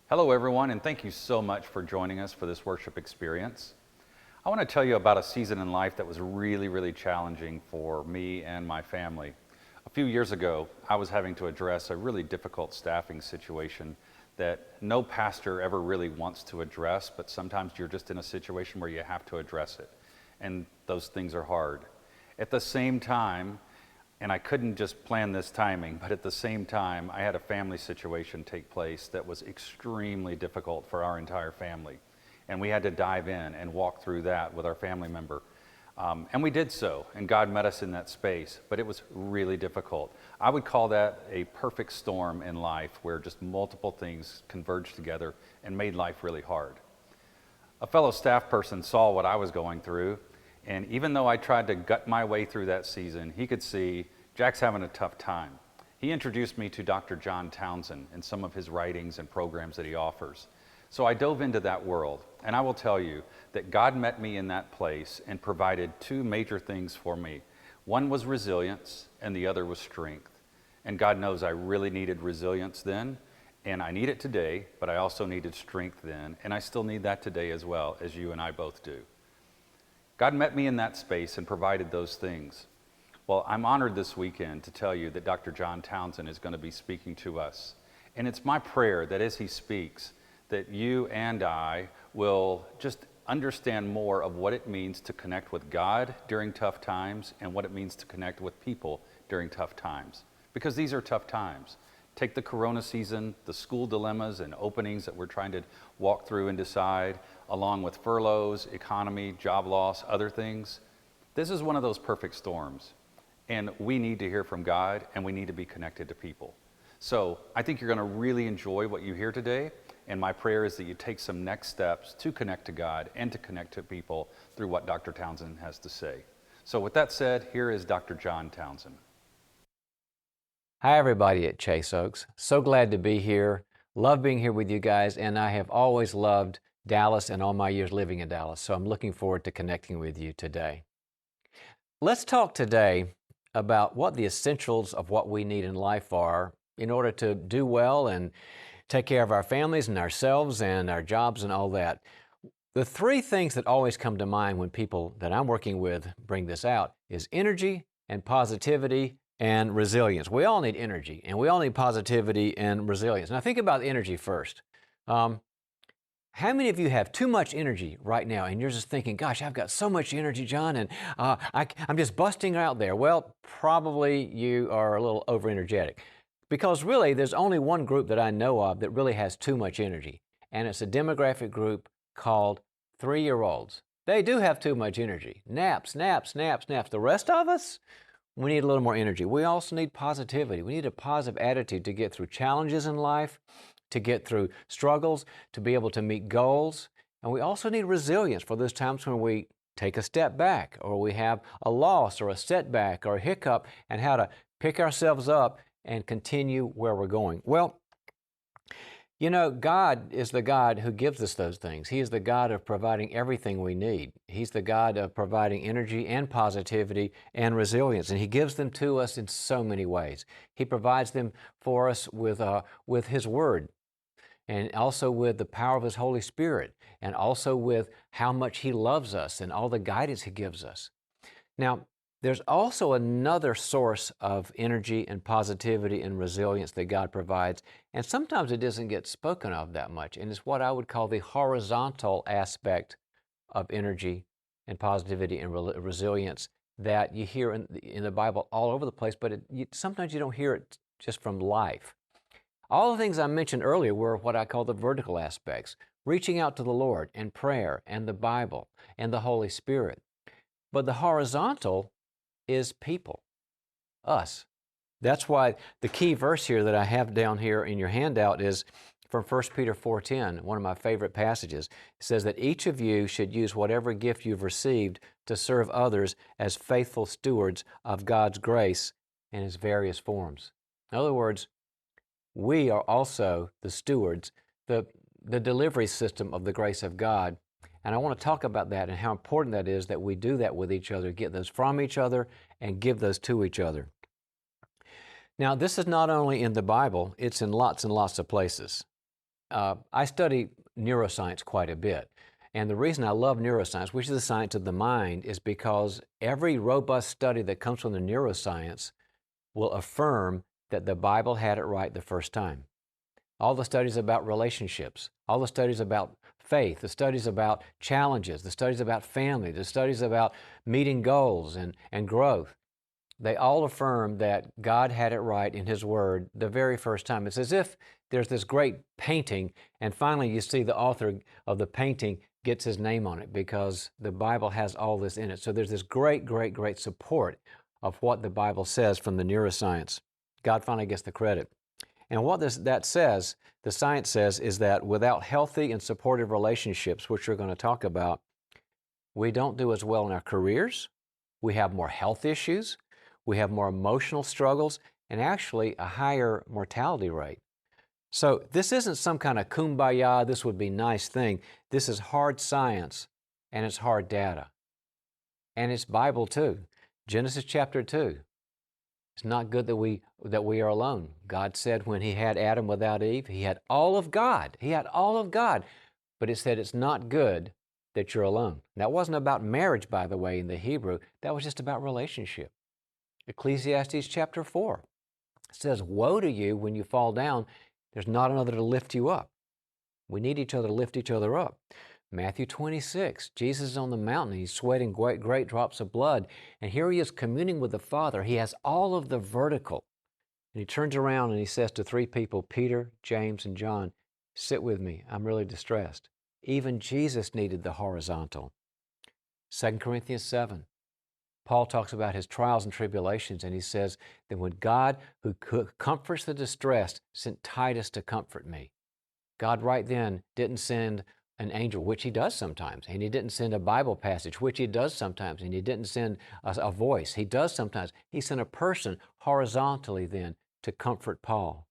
Hello, everyone, and thank you so much for joining us for this worship experience. I want to tell you about a season in life that was really challenging for me and my family. A few years ago, I was having to address a really difficult staffing situation that no pastor ever really wants to address, but sometimes you're just in a situation where you have to address it, and those things are hard. At the same time, and I couldn't just plan this timing, but at the same time, I had a family situation take place that was extremely difficult for our entire family. And we had to dive in and walk through that with our family member. And we did so, and God met us in that space, but it was really difficult. I would call that a perfect storm in life where just multiple things converged together and made life really hard. A fellow staff person saw what I was going through, and even though I tried to gut my way through that season, he could see Jack's having a tough time. He introduced me to Dr. Townsend and some of his writings and programs that he offers. So I dove into that world, and I will tell you that God met me in that place and provided two major things for me. One was resilience, and the other was strength. And God knows I really needed resilience then, and I need it today, but I also needed strength then, and I still need that today as well, as you and I both do. God met me in that space and provided those things. Well, I'm honored this weekend to tell you that Dr. Townsend is going to be speaking to us. And it's my prayer that as he speaks, that you and I will just understand more of what it means to connect with God during tough times and what it means to connect with people during tough times. Because these are tough times. Take the corona season, the school dilemmas and openings that we're trying to walk through and decide, along with furloughs, economy, job loss, other things. This is one of those perfect storms. And we need to hear from God, and we need to be connected to people. So I think you're going to really enjoy what you hear today. And my prayer is that you take some next steps to connect to God and to connect to people through what Dr. Townsend has to say. So with that said, here is Dr. Townsend. Hi, everybody at Chase Oaks. So glad to be here. Love being here with you guys, and I have always loved Dallas and all my years living in Dallas, so I'm looking forward to connecting with you today. Let's talk today about what the essentials of what we need in life are in order to do well and take care of our families and ourselves and our jobs and all that. The three things that always come to mind when people that I'm working with bring this out is energy and positivity and resilience. We all need energy, and we all need positivity and resilience. Now think about energy first. How many of you have too much energy right now, and you're just thinking, gosh, I've got so much energy, John, and I'm just busting out there? Well, probably you are a little over-energetic, because really there's only one group that I know of that really has too much energy, and it's a demographic group called 3-year-olds. They do have too much energy. Naps. The rest of us, we need a little more energy. We also need positivity. We need a positive attitude to get through challenges in life, to get through struggles, to be able to meet goals. And we also need resilience for those times when we take a step back, or we have a loss or a setback or a hiccup, and how to pick ourselves up and continue where we're going. Well, you know, God is the God who gives us those things. He is the God of providing everything we need. He's the God of providing energy and positivity and resilience, and He gives them to us in so many ways. He provides them for us with His Word, and also with the power of His Holy Spirit, and also with how much He loves us and all the guidance He gives us. Now, there's also another source of energy and positivity and resilience that God provides, and sometimes it doesn't get spoken of that much, and it's what I would call the horizontal aspect of energy and positivity and resilience that you hear in the Bible all over the place, but sometimes you don't hear it just from life. All the things I mentioned earlier were what I call the vertical aspects, reaching out to the Lord and prayer and the Bible and the Holy Spirit. But the horizontal is people, us. That's why the key verse here that I have down here in your handout is from 1 Peter 4:10, one of my favorite passages. It says that each of you should use whatever gift you've received to serve others as faithful stewards of God's grace in its various forms. In other words, we are also the stewards, the delivery system of the grace of God. And I want to talk about that and how important that is that we do that with each other, get those from each other and give those to each other. Now, this is not only in the Bible, it's in lots and lots of places. I study neuroscience quite a bit. And the reason I love neuroscience, which is the science of the mind, is because every robust study that comes from the neuroscience will affirm that the Bible had it right the first time. All the studies about relationships, all the studies about faith, the studies about challenges, the studies about family, the studies about meeting goals and growth, they all affirm that God had it right in His Word the very first time. It's as if there's this great painting, and finally you see the author of the painting gets his name on it because the Bible has all this in it. So there's this great, great, great support of what the Bible says from the neuroscience. God finally gets the credit. And what that says, the science says, is that without healthy and supportive relationships, which we're going to talk about, we don't do as well in our careers, we have more health issues, we have more emotional struggles, and actually a higher mortality rate. So this isn't some kind of kumbaya, this would be nice thing. This is hard science, and it's hard data. And it's Bible too. Genesis chapter 2. It's not good that we are alone. God said when He had Adam without Eve, He had all of God. He had all of God. But it said it's not good that you're alone. That wasn't about marriage, by the way, in the Hebrew. That was just about relationship. Ecclesiastes chapter 4 says, woe to you when you fall down. There's not another to lift you up. We need each other to lift each other up. Matthew 26, Jesus is on the mountain. He's sweating great, great drops of blood. And here He is communing with the Father. He has all of the vertical. And He turns around and He says to three people, Peter, James, and John, sit with me. I'm really distressed. Even Jesus needed the horizontal. 2 Corinthians 7. Paul talks about his trials and tribulations, and he says that when God, who comforts the distressed, sent Titus to comfort me, God right then didn't send an angel, which He does sometimes, and He didn't send a Bible passage, which He does sometimes, and He didn't send a voice. He does sometimes. He sent a person horizontally then to comfort Paul.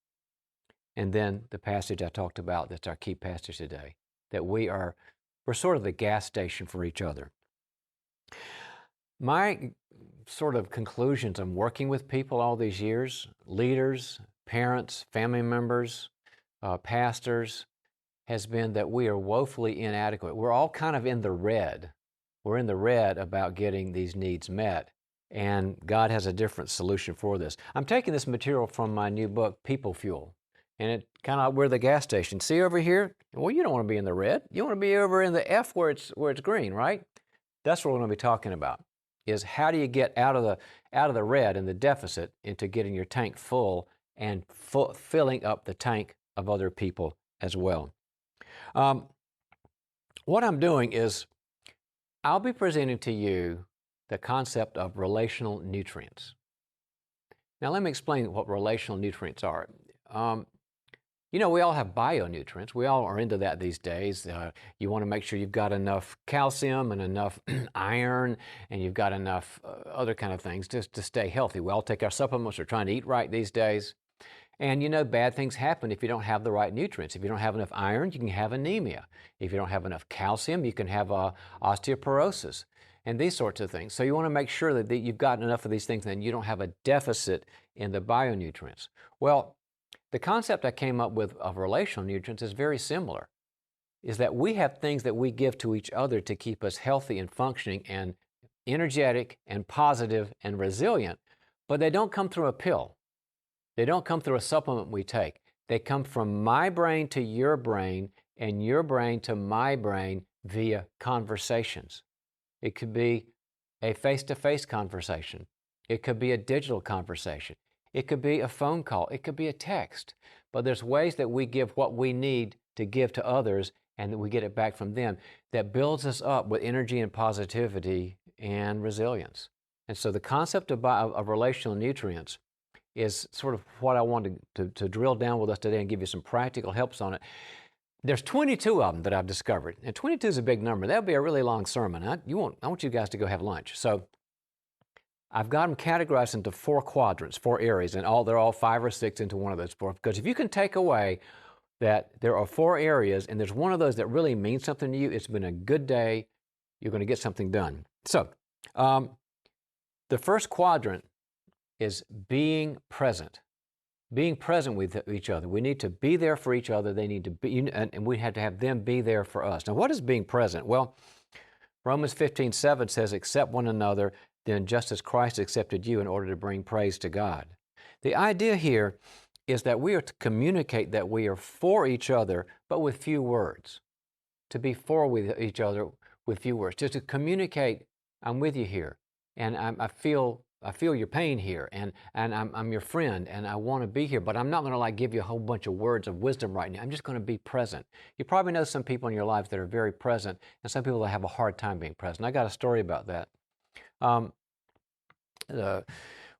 And then the passage I talked about, that's our key passage today, that we're sort of the gas station for each other. My sort of conclusions, I'm working with people all these years, leaders, parents, family members, pastors, has been that we are woefully inadequate. We're all kind of in the red. We're in the red about getting these needs met, and God has a different solution for this. I'm taking this material from my new book, People Fuel, and it kind of, we're the gas station. See over here? Well, you don't want to be in the red. You want to be over in the F where it's green, right? That's what we're going to be talking about, is how do you get out of the red and the deficit into getting your tank full and filling up the tank of other people as well. What I'm doing is I'll be presenting to you the concept of relational nutrients. Now let me explain what relational nutrients are. We all have bionutrients. We all are into that these days. You want to make sure you've got enough calcium and enough iron, and you've got enough other kind of things just to stay healthy. We all take our supplements. We're trying to eat right these days. And bad things happen if you don't have the right nutrients. If you don't have enough iron, you can have anemia. If you don't have enough calcium, you can have osteoporosis and these sorts of things. So you want to make sure that you've got enough of these things and you don't have a deficit in the bionutrients. Well, the concept I came up with of relational nutrients is very similar, is that we have things that we give to each other to keep us healthy and functioning and energetic and positive and resilient, but they don't come through a pill. They don't come through a supplement we take. They come from my brain to your brain and your brain to my brain via conversations. It could be a face-to-face conversation. It could be a digital conversation. It could be a phone call. It could be a text. But there's ways that we give what we need to give to others and that we get it back from them that builds us up with energy and positivity and resilience. And so the concept of relational nutrients is sort of what I wanted to drill down with us today and give you some practical helps on it. There's 22 of them that I've discovered, and 22 is a big number. That would be a really long sermon. I want you guys to go have lunch. So I've got them categorized into 4 quadrants, 4 areas, and they're all 5 or 6 into one of those 4. Because if you can take away that there are 4 areas and there's one of those that really means something to you, it's been a good day, you're going to get something done. So the first quadrant is being present. being present with each other. We need to be there for each other. They need to be, and we have to have them be there for us. Now, what is being present? Well, Romans 15:7 says, accept one another, then just as Christ accepted you in order to bring praise to God. The idea here is that we are to communicate that we are for each other, but with few words. To be for with each other with few words. Just to communicate, I'm with you here, and I feel your pain here, and I'm your friend, and I want to be here, but I'm not going to like give you a whole bunch of words of wisdom right now. I'm just going to be present. You probably know some people in your lives that are very present, and some people that have a hard time being present. I got a story about that. Um,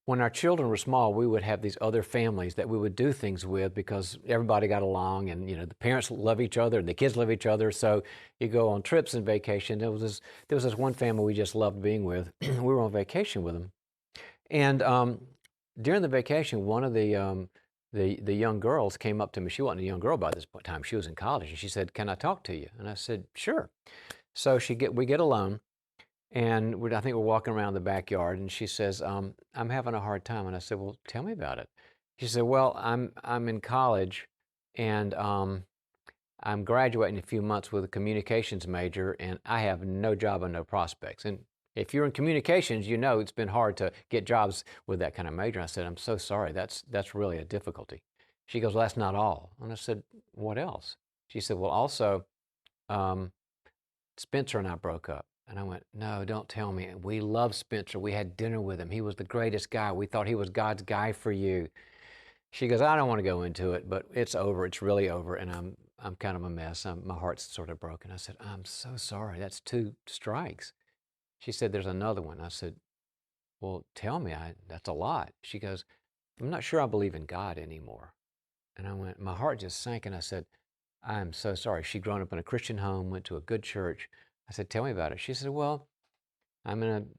when our children were small, we would have these other families that we would do things with because everybody got along, and the parents love each other and the kids love each other. So you go on trips and vacation. There was this one family we just loved being with. We were on vacation with them, and during the vacation, one of the young girls came up to me. She wasn't a young girl by this time; she was in college, and she said, "Can I talk to you?" And I said, "Sure." So we get alone. And I think we're walking around the backyard, and she says, "I'm having a hard time." And I said, "Well, tell me about it." She said, "Well, I'm in college, and I'm graduating in a few months with a communications major, and I have no job and no prospects." And if you're in communications, it's been hard to get jobs with that kind of major. I said, "I'm so sorry. That's really a difficulty." She goes, "Well, that's not all." And I said, "What else?" She said, "Well, also, um, Spencer and I broke up." And I went, "No, don't tell me. We love Spencer. We had dinner with him. He was the greatest guy. We thought he was God's guy for you." She goes, "I don't want to go into it, but it's over. It's really over, and I'm kind of a mess. My heart's sort of broken." I said, "I'm so sorry. That's 2 strikes." She said, "There's another one." I said, "Well, tell me. That's a lot." She goes, "I'm not sure I believe in God anymore." And I went, my heart just sank, and I said, "I'm so sorry." She'd grown up in a Christian home, went to a good church. I said, "Tell me about it." She said, "Well, I'm in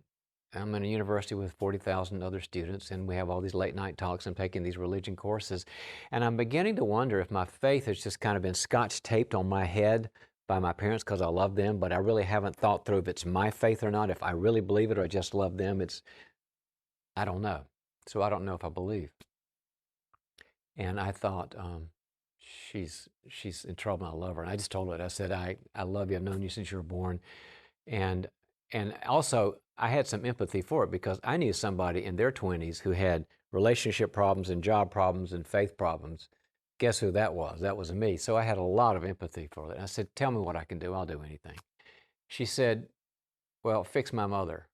a university with 40,000 other students, and we have all these late night talks. I'm taking these religion courses, and I'm beginning to wonder if my faith has just kind of been scotch taped on my head by my parents because I love them, but I really haven't thought through if it's my faith or not, if I really believe it or I just love them. I don't know. So I don't know if I believe." And I thought, she's in trouble. I love her. And I just told her, I said, I love you. I've known you since you were born. And also I had some empathy for it because I knew somebody in their 20s who had relationship problems and job problems and faith problems. Guess who that was? That was me. So I had a lot of empathy for it. I said, "Tell me what I can do. I'll do anything." She said, "Well, fix my mother."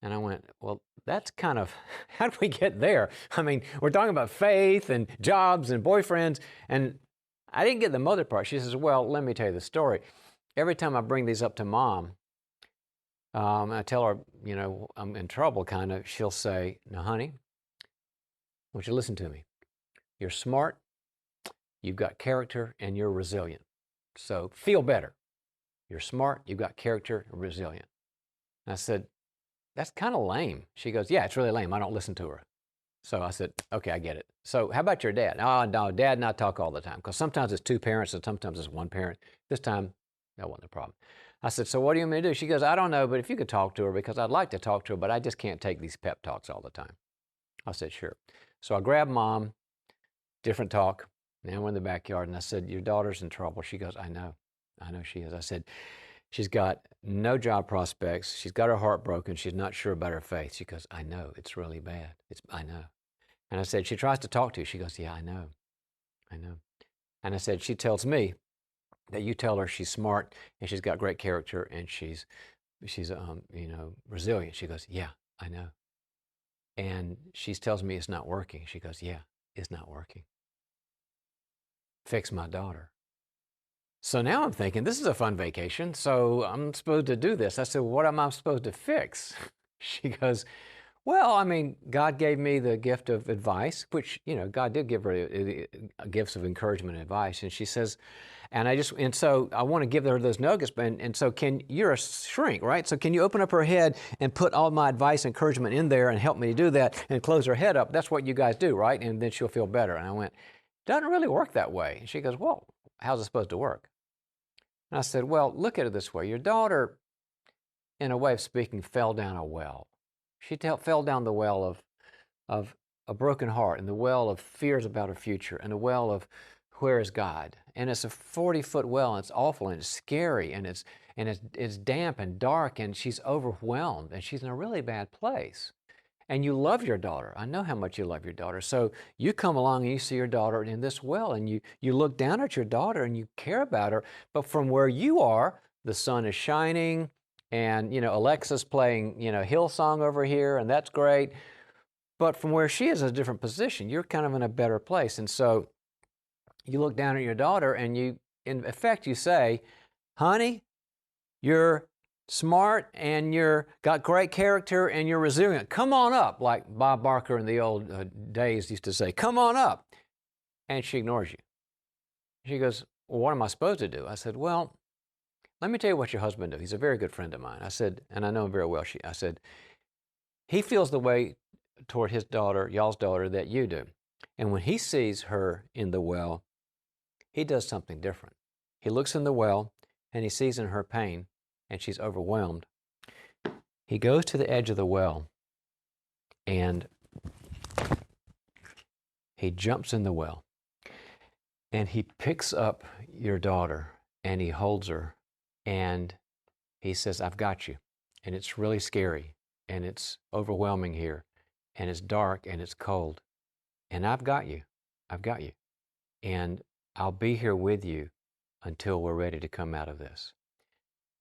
And I went, "Well, that's kind of, how did we get there? I mean, we're talking about faith and jobs and boyfriends." And I didn't get the mother part. She says, "Well, let me tell you the story. Every time I bring these up to Mom, I tell her, I'm in trouble, kind of, she'll say, 'Now, honey, I want you to listen to me. You're smart, you've got character, and you're resilient. So feel better. You're smart, you've got character, and resilient.'" And I said, "That's kind of lame." She goes, "Yeah, it's really lame. I don't listen to her." So I said, "Okay, I get it. So how about your dad?" "Oh, no, Dad and I talk all the time." Because sometimes it's 2 parents and sometimes it's 1 parent. This time, that wasn't a problem. I said, "So what do you want me to do?" She goes, "I don't know, but if you could talk to her, because I'd like to talk to her, but I just can't take these pep talks all the time." I said, "Sure." So I grabbed Mom, different talk. Now we're in the backyard, and I said, "Your daughter's in trouble." She goes, "I know she is." I said, "She's got no job prospects. She's got her heart broken. She's not sure about her faith." She goes, "I know. It's really bad. I know." And I said, "She tries to talk to you." She goes, "Yeah, I know. I know." And I said, "She tells me that you tell her she's smart and she's got great character and she's resilient." She goes, "Yeah, I know." And she tells me it's not working. She goes, "Yeah, it's not working. Fix my daughter." So now I'm thinking, this is a fun vacation, so I'm supposed to do this. I said, "What am I supposed to fix?" She goes, "Well, I mean, God gave me the gift of advice," which, God did give her gifts of encouragement and advice. And she says, and so I want to give her those nuggets. And so you're a shrink, right? So can you open up her head and put all my advice, encouragement in there and help me do that and close her head up? That's what you guys do, right? And then she'll feel better. And I went, "Doesn't really work that way." And she goes, "Well, how's it supposed to work?" And I said, "Well, look at it this way. Your daughter, in a way of speaking, fell down a well. She fell down the well of a broken heart and the well of fears about her future and the well of where is God? And it's a 40-foot well and it's awful and it's scary and it's damp and dark and she's overwhelmed and she's in a really bad place. And you love your daughter. I know how much you love your daughter. So you come along and you see your daughter in this well and you look down at your daughter and you care about her. But from where you are, the sun is shining and, Alexa's playing, Hillsong over here and that's great. But from where she is a different position, you're kind of in a better place. And so you look down at your daughter and in effect, you say, honey, you're smart and you're got great character and you're resilient. Come on up, like Bob Barker in the old days used to say, come on up. And she ignores you. She goes, well, what am I supposed to do? I said, well, let me tell you what your husband does. He's a very good friend of mine. I said, and I know him very well. I said, he feels the way toward his daughter, y'all's daughter, that you do. And when he sees her in the well, he does something different. He looks in the well and he sees in her pain and she's overwhelmed. He goes to the edge of the well and he jumps in the well and he picks up your daughter and he holds her and he says, I've got you. And it's really scary and it's overwhelming here and it's dark and it's cold. And I've got you. I've got you. And I'll be here with you until we're ready to come out of this.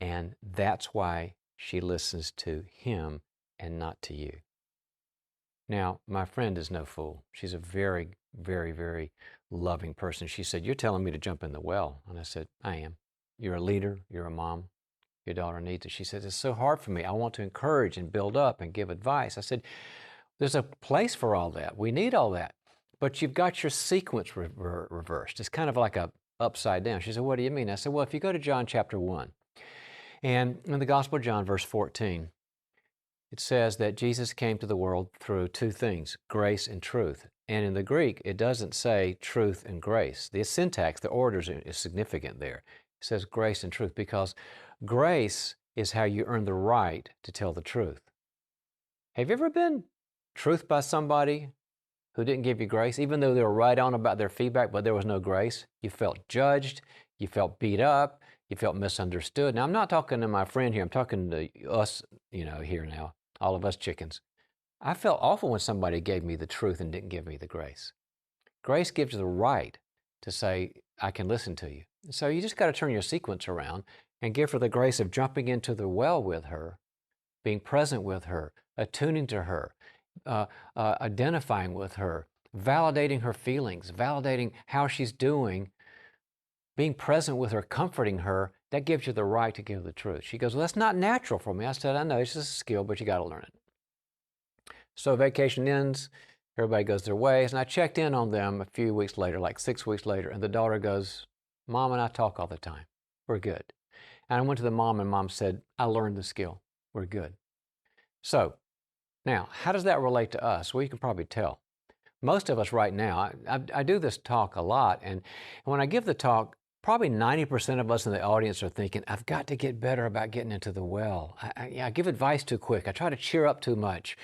And that's why she listens to him and not to you. Now, my friend is no fool. She's a very, very, very loving person. She said, you're telling me to jump in the well. And I said, I am. You're a leader. You're a mom. Your daughter needs it. She said, it's so hard for me. I want to encourage and build up and give advice. I said, there's a place for all that. We need all that. But you've got your sequence reversed. It's kind of like a upside down. She said, what do you mean? I said, well, if you go to John chapter 1, and in the Gospel of John, verse 14, it says that Jesus came to the world through two things, grace and truth. And in the Greek, it doesn't say truth and grace. The syntax, the order is significant there. It says grace and truth because grace is how you earn the right to tell the truth. Have you ever been truthed by somebody who didn't give you grace, even though they were right on about their feedback, but there was no grace? You felt judged, you felt beat up, you felt misunderstood. Now, I'm not talking to my friend here. I'm talking to us, here now, all of us chickens. I felt awful when somebody gave me the truth and didn't give me the grace. Grace gives you the right to say, I can listen to you. So you just got to turn your sequence around and give her the grace of jumping into the well with her, being present with her, attuning to her, identifying with her, validating her feelings, validating how she's doing, being present with her, comforting her. That gives you the right to give the truth. She goes, well, that's not natural for me. I said, I know, it's just a skill, but you got to learn it. So vacation ends, everybody goes their ways, and I checked in on them a few weeks later, like 6 weeks later, and the daughter goes, Mom and I talk all the time. We're good. And I went to the mom, and Mom said, I learned the skill. We're good. So now, how does that relate to us? Well, you can probably tell. Most of us right now, I do this talk a lot, and when I give the talk, probably 90% of us in the audience are thinking, I've got to get better about getting into the well. I give advice too quick. I try to cheer up too much.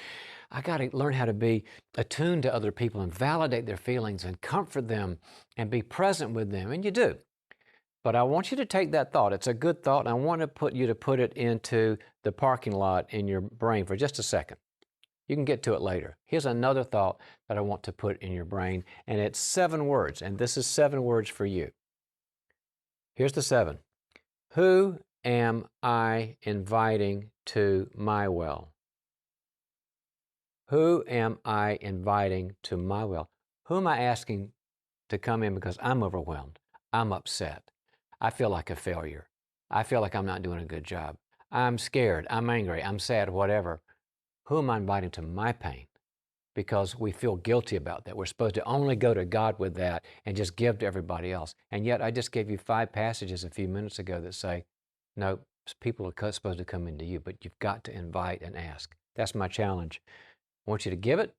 I got to learn how to be attuned to other people and validate their feelings and comfort them and be present with them, and you do. But I want you to take that thought. It's a good thought, and I want to put it into the parking lot in your brain for just a second. You can get to it later. Here's another thought that I want to put in your brain, and it's 7 words, and this is 7 words for you. Here's the 7. Who am I inviting to my well? Who am I inviting to my well? Who am I asking to come in because I'm overwhelmed? I'm upset. I feel like a failure. I feel like I'm not doing a good job. I'm scared. I'm angry. I'm sad, whatever. Who am I inviting to my pain? Because we feel guilty about that. We're supposed to only go to God with that and just give to everybody else. And yet I just gave you 5 passages a few minutes ago that say, no, people are supposed to come into you, but you've got to invite and ask. That's my challenge. I want you to give it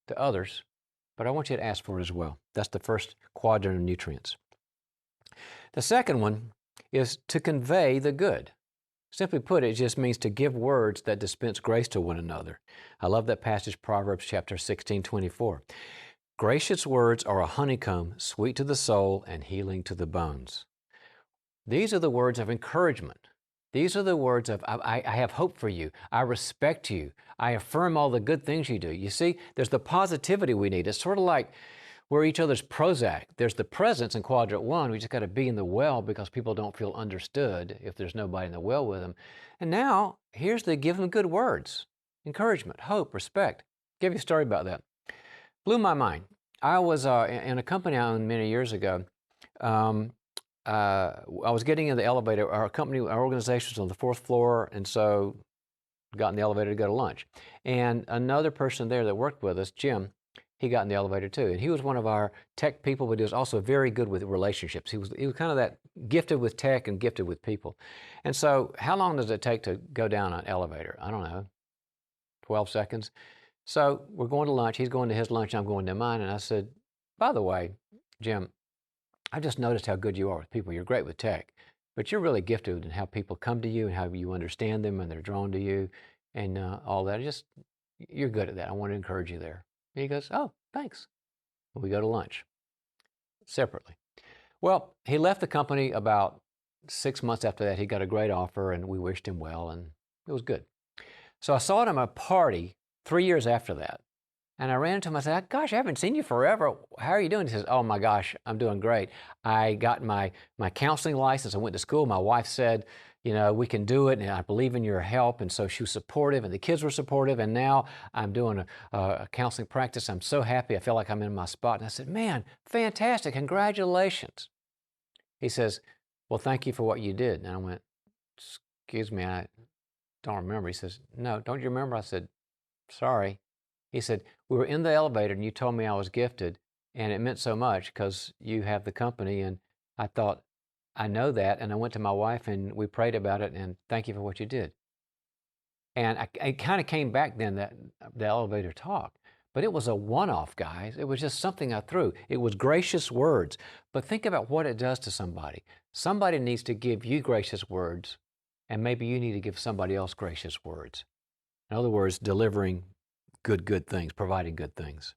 to others, but I want you to ask for it as well. That's the first quadrant of nutrients. The second one is to convey the good. Simply put, it just means to give words that dispense grace to one another. I love that passage, Proverbs chapter 16:24. Gracious words are a honeycomb, sweet to the soul and healing to the bones. These are the words of encouragement. These are the words of, I have hope for you. I respect you. I affirm all the good things you do. You see, there's the positivity we need. It's sort of like we're each other's Prozac. There's the presence in quadrant one. We just got to be in the well because people don't feel understood if there's nobody in the well with them. And now, here's the give them good words. Encouragement, hope, respect. Give you a story about that. Blew my mind. I was in a company I owned many years ago. I was getting in the elevator. Our organization was on the fourth floor, and so got in the elevator to go to lunch. And another person there that worked with us, Jim, he got in the elevator too. And he was one of our tech people, but he was also very good with relationships. He was kind of that gifted with tech and gifted with people. And so how long does it take to go down an elevator? I don't know, 12 seconds. So we're going to lunch. He's going to his lunch. I'm going to mine. And I said, by the way, Jim, I just noticed how good you are with people. You're great with tech, but you're really gifted in how people come to you and how you understand them and they're drawn to you and all that. You're good at that. I want to encourage you there. And he goes, oh, thanks. We go to lunch separately. Well, he left the company about 6 months after that. He got a great offer and we wished him well and it was good. So I saw him at a party 3 years after that. And I ran into him. I said, gosh, I haven't seen you forever. How are you doing? He says, oh my gosh, I'm doing great. I got my counseling license. I went to school. My wife said, you know, we can do it, and I believe in your help. And so she was supportive, and the kids were supportive. And now I'm doing a counseling practice. I'm so happy. I feel like I'm in my spot. And I said, man, fantastic. Congratulations. He says, well, thank you for what you did. And I went, excuse me, I don't remember. He says, no, don't you remember? I said, sorry. He said, we were in the elevator and you told me I was gifted and it meant so much because you have the company, and I thought, I know that, and I went to my wife and we prayed about it and thank you for what you did. And I kind of came back then, the elevator talk, but it was a one-off, guys. It was just something I threw. It was gracious words, but think about what it does to somebody. Somebody needs to give you gracious words, and maybe you need to give somebody else gracious words. In other words, delivering good things, providing good things.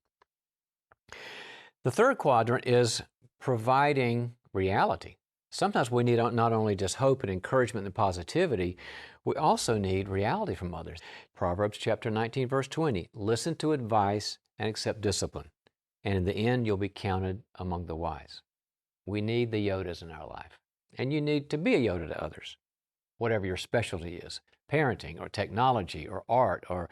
The third quadrant is providing reality. Sometimes we need not only just hope and encouragement and positivity, we also need reality from others. Proverbs chapter 19, verse 20, listen to advice and accept discipline, and in the end you'll be counted among the wise. We need the Yodas in our life, and you need to be a Yoda to others, whatever your specialty is. Parenting or technology or art or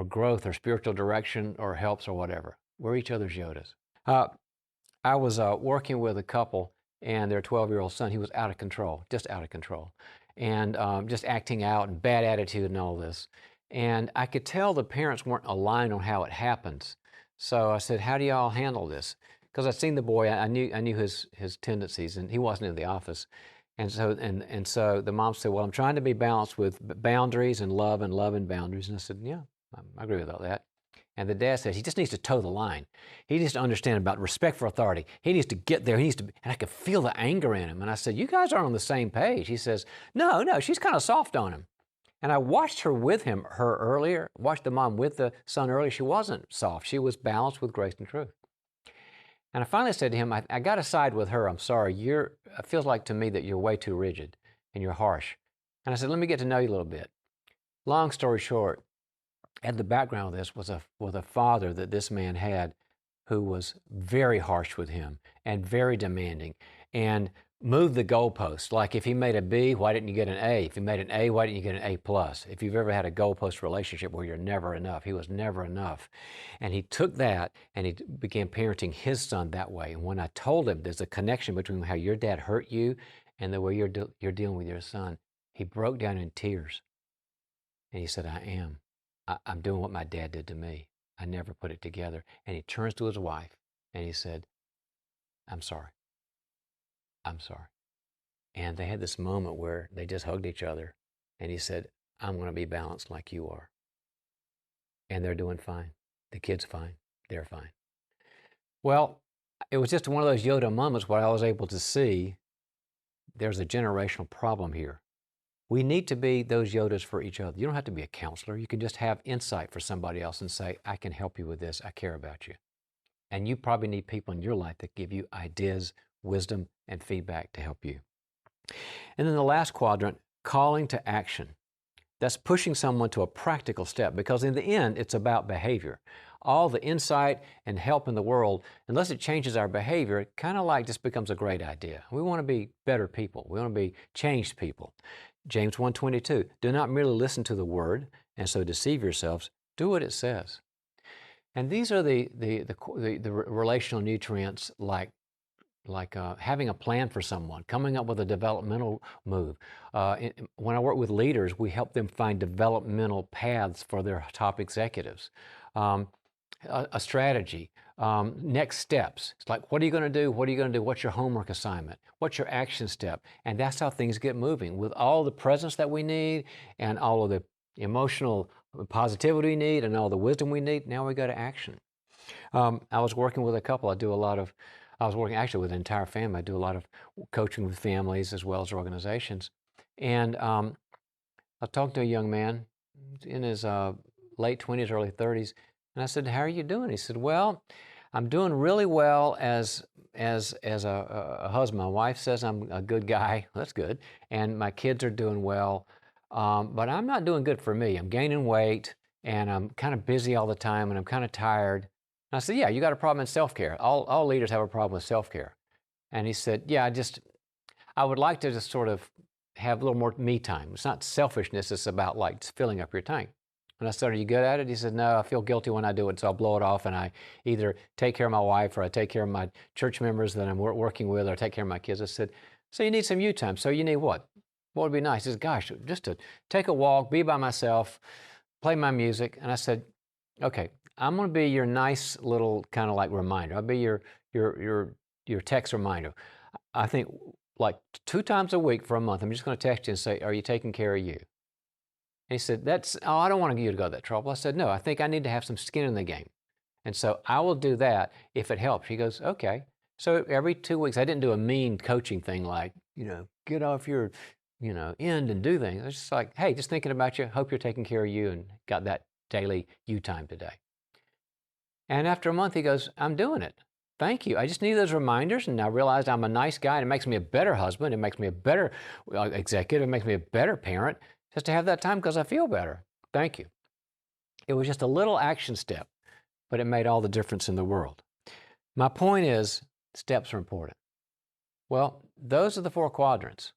growth or spiritual direction or helps or whatever. We're each other's Yodas. I was working with a couple and their 12-year-old son. He was out of control, just out of control, and just acting out and bad attitude and all this. And I could tell the parents weren't aligned on how it happens. So I said, how do y'all handle this? Because I'd seen the boy, I knew his tendencies, and he wasn't in the office. And so the mom said, well, I'm trying to be balanced with boundaries and love and boundaries. And I said, yeah, I agree with all that. And the dad says, he just needs to toe the line. He needs to understand about respect for authority. He needs to get there. And I could feel the anger in him. And I said, you guys aren't on the same page. He says, no, she's kind of soft on him. And I watched her earlier, watched the mom with the son earlier. She wasn't soft. She was balanced with grace and truth. And I finally said to him, I got to side with her. I'm sorry. It feels like to me that you're way too rigid and you're harsh. And I said, let me get to know you a little bit. Long story short, at the background of this was a father that this man had who was very harsh with him and very demanding and moved the goalpost. Like if he made a B, why didn't you get an A? If he made an A, why didn't you get an A plus? If you've ever had a goalpost relationship where you're never enough, he was never enough. And he took that and he began parenting his son that way. And when I told him there's a connection between how your dad hurt you and the way you're dealing with your son, he broke down in tears. And he said, I'm doing what my dad did to me. I never put it together. And he turns to his wife and he said, I'm sorry. I'm sorry. And they had this moment where they just hugged each other. And he said, I'm going to be balanced like you are. And they're doing fine. The kid's fine. They're fine. Well, it was just one of those Yoda moments where I was able to see there's a generational problem here. We need to be those Yodas for each other. You don't have to be a counselor. You can just have insight for somebody else and say, I can help you with this. I care about you. And you probably need people in your life that give you ideas, wisdom, and feedback to help you. And then the last quadrant, calling to action. That's pushing someone to a practical step, because in the end, it's about behavior. All the insight and help in the world, unless it changes our behavior, it kind of like just becomes a great idea. We want to be better people. We want to be changed people. James 1:22, do not merely listen to the word and so deceive yourselves. Do what it says. And these are the relational nutrients like having a plan for someone, coming up with a developmental move. When I work with leaders, we help them find developmental paths for their top executives. A strategy, next steps. It's like, what are you going to do? What are you going to do? What's your homework assignment? What's your action step? And that's how things get moving. With all the presence that we need and all of the emotional positivity we need and all the wisdom we need, now we go to action. I was working with a couple. I was working actually with an entire family. I do a lot of coaching with families as well as organizations. And I talked to a young man in his late 20s, early 30s, and I said, how are you doing? He said, well, I'm doing really well as a husband. My wife says I'm a good guy. That's good. And my kids are doing well. But I'm not doing good for me. I'm gaining weight, and I'm kind of busy all the time, and I'm kind of tired. And I said, yeah, you got a problem in self-care. All leaders have a problem with self-care. And he said, yeah, I would like to just sort of have a little more me time. It's not selfishness. It's about like filling up your tank. And I said, are you good at it? He said, no, I feel guilty when I do it, so I'll blow it off, and I either take care of my wife or I take care of my church members that I'm working with, or I take care of my kids. I said, so you need some you time. So you need what? What would be nice? He said, gosh, just to take a walk, be by myself, play my music. And I said, okay, I'm going to be your nice little kind of like reminder. I'll be your text reminder. I think like 2 times a week for a month, I'm just going to text you and say, are you taking care of you? And he said, I don't want you to go to that trouble. I said, no, I think I need to have some skin in the game. And so I will do that if it helps. He goes, okay. So every 2 weeks, I didn't do a mean coaching thing like, get off your, end and do things. It's just like, hey, just thinking about you. Hope you're taking care of you and got that daily you time today. And after a month, he goes, I'm doing it. Thank you. I just need those reminders, and I realized I'm a nice guy, and it makes me a better husband. It makes me a better executive. It makes me a better parent just to have that time because I feel better. Thank you. It was just a little action step, but it made all the difference in the world. My point is, steps are important. Well, those are the 4 quadrants,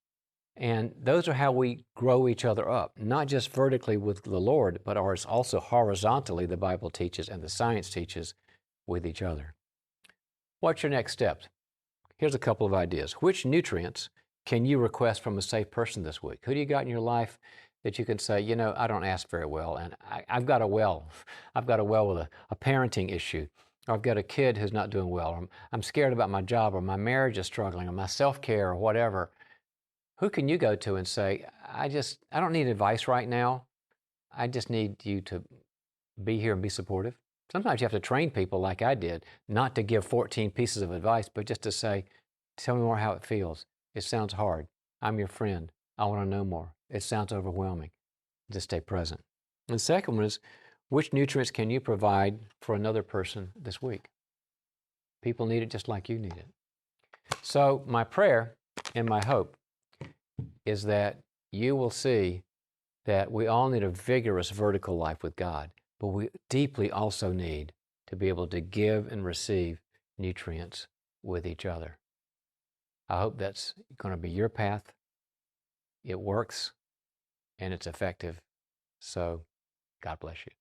and those are how we grow each other up, not just vertically with the Lord, but also horizontally, the Bible teaches and the science teaches, with each other. What's your next step? Here's a couple of ideas. Which nutrients can you request from a safe person this week? Who do you got in your life that you can say, I don't ask very well, and I've got a well with a parenting issue, or I've got a kid who's not doing well, or I'm scared about my job, or my marriage is struggling, or my self-care, or whatever. Who can you go to and say, I don't need advice right now. I just need you to be here and be supportive. Sometimes you have to train people like I did, not to give 14 pieces of advice, but just to say, tell me more how it feels. It sounds hard. I'm your friend. I want to know more. It sounds overwhelming. Just stay present. And the second one is, which nutrients can you provide for another person this week? People need it just like you need it. So my prayer and my hope is that you will see that we all need a vigorous vertical life with God, but we deeply also need to be able to give and receive nutrients with each other. I hope that's going to be your path. It works and it's effective. So God bless you.